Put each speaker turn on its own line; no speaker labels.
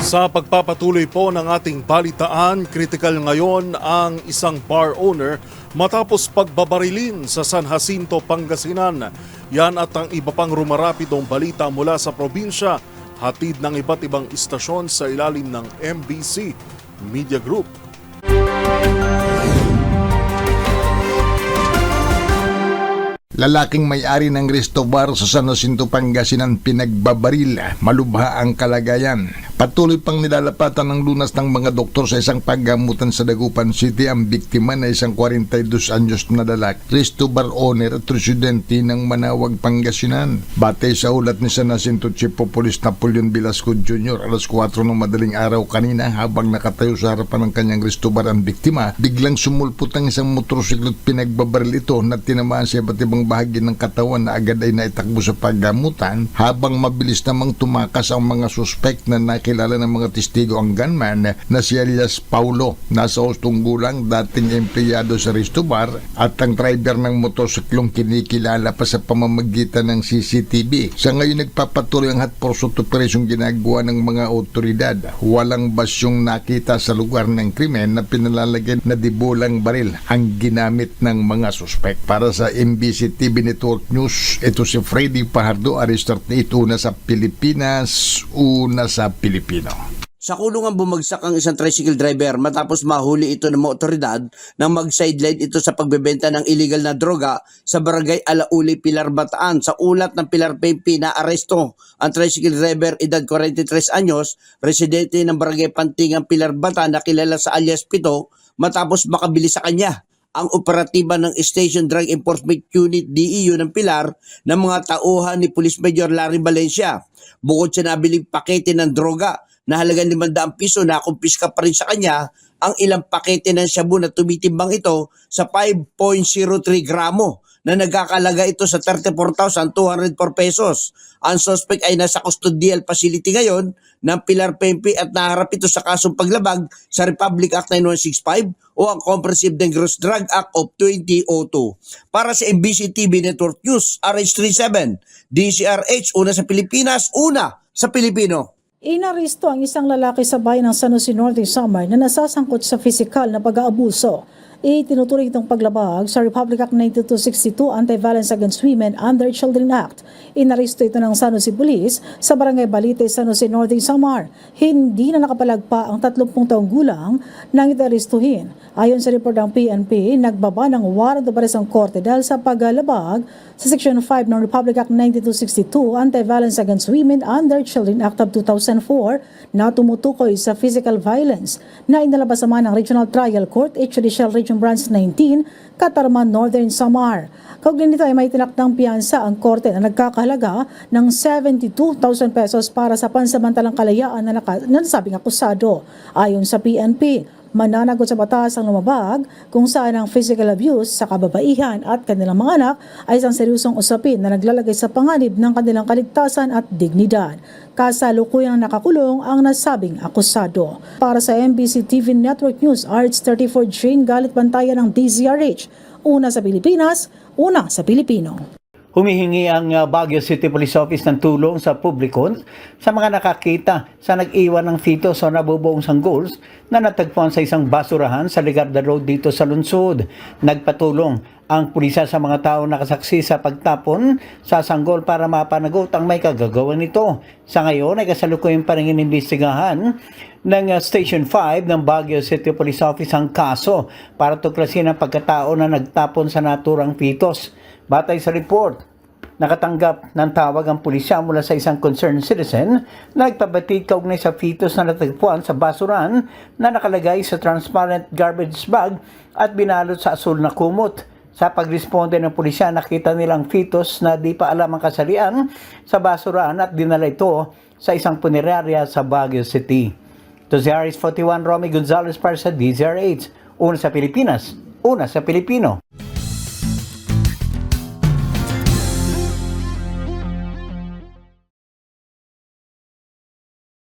Sa pagpapatuloy po ng ating balitaan, critical ngayon ang isang bar owner matapos pagbabarilin sa San Jacinto, Pangasinan. Yan at ang iba pang rumarapidong balita mula sa probinsya, hatid ng iba't ibang istasyon sa ilalim ng MBC Media Group.
Lalaking may-ari ng resto bar sa San Jacinto, Pangasinan pinagbabaril, malubha ang kalagayan. Patuloy pang nilalapatan ng lunas ng mga doktor sa isang paggamutan sa Dagupan City ang biktima na isang 42 anyos na lalaki, resto bar owner at residente ng Manawag, Pangasinan. Batay sa ulat ni San Jacinto Chief of Police Napoleon Velasco Jr. alas 4 ng madaling araw kanina, habang nakatayo sa harapan ng kanyang resto bar ang biktima, biglang sumulpot ang isang motorsiklo at pinagbabaril ito na tinamaan sa iba't ibang bahagi ng katawan na agad ay naitakbo sa paggamutan, habang mabilis namang tumakas ang mga suspect na nakilala ng mga testigo ang gunman na si alias Paulo, nasa hustong gulang, dating empleyado sa resto bar, at ang driver ng motorsiklong kinikilala pa sa pamamagitan ng CCTV. Sa ngayon nagpapatuloy ang hot pursuit operation ginagawa ng mga otoridad. Walang basyong nakita sa lugar ng krimen na pinalalagyan na dibulang baril ang ginamit ng mga suspect. Para sa MBC TV Network News, ito si Freddy Pajardo, Aristart ito una sa Pilipinas, una sa Pilipino.
Sa kulungan bumagsak ang isang tricycle driver matapos mahuli ito ng mga otoridad nang mag-sideline ito sa pagbebenta ng illegal na droga sa barangay Alauli, Pilar, Bataan. Sa ulat ng Pilar PNP na aresto ang tricycle driver, edad 43 anyos, residente ng barangay Pantingan, Pilar, Bataan, na kilala sa alias Pito, matapos makabili sa kanya ang operatiba ng Station Drug Enforcement Unit DEU ng Pilar ng mga tauhan ni Police Major Larry Valencia. Bukod sa nabiling pakete ng droga na halagang 500 piso, na kumpiska pa rin sa kanya ang ilang pakete ng shabu na tumitimbang ito sa 5.03 gramo na nagkakalaga ito sa 34,204 pesos. Ang suspect ay nasa custodial facility ngayon ng Pilar PNP at naharap ito sa kasong paglabag sa Republic Act 9165 o ang Comprehensive Dangerous Drug Act of 2002. Para sa MBC TV Network News, RH37, DCRH, una sa Pilipinas, una sa Pilipino.
Inaristo ang isang lalaki sa bayan ng San Jose Norte, Samar na nasasangkot sa pisikal na pag-aabuso. Itinuturing itong paglabag sa Republic Act 9262 Anti-Violence Against Women Under Children Act. Inaristo ito ng San Jose Police sa Barangay Balite, San Jose Norte, Samar. Hindi na nakapalagpa ang 30 taong gulang nang itaristuhin. Ayon sa report ng PNP, nagbaba ng warrant of arrest ang korte dahil sa paglabag sa Section 5 ng Republic Act 9262 Anti-Violence Against Women Under Children Act of 2004 na tumutukoy sa physical violence na inalabas naman ng Regional Trial Court, Judicial Region Branch 19, Katarman, Northern Samar. Kaugnay nito ay may tinakdang piyansa ang korte na nagkakahalaga ng 72,000 pesos para sa pansamantalang kalayaan na nasabing akusado. Ayon sa PNP, mananagot sa batas ang lumabag kung saan ang physical abuse sa kababaihan at kanilang mga anak ay isang seryosong usapin na naglalagay sa panganib ng kanilang kaligtasan at dignidad. Kasalukuyang nakakulong ang nasabing akusado. Para sa MBC TV Network News, RH34, Jane Galit, bantayan ng DZRH. Una sa Pilipinas, una sa Pilipino.
Humihingi ang Baguio City Police Office ng tulong sa publiko sa mga nakakita sa nag-iwan ng fetus o nabubuong sanggols na natagpuan sa isang basurahan sa Ligarda Road dito sa lungsod. Nagpatulong ang pulisya sa mga tao nakasaksi sa pagtapon sa sanggol para mapanagot ang may kagagawa nito. Sa ngayon ay kasalukuyang pa rin inimbestigahan ng Station 5 ng Baguio City Police Office ang kaso para tuklasin ang pagkatao na nagtapon sa naturang fetus. Batay sa report, nakatanggap ng tawag ang pulisya mula sa isang concerned citizen na nagpabatid kaugnay sa fetus na natagpuan sa basuran na nakalagay sa transparent garbage bag at binalot sa asul na kumot. Sa pagresponde ng pulisya, nakita nilang fetus na di pa alam ang kasalian sa basuran at dinala ito sa isang punerarya sa Baguio City. To ZRH41, Romy Gonzalez para sa DZRH. Una sa Pilipinas, una sa Pilipino.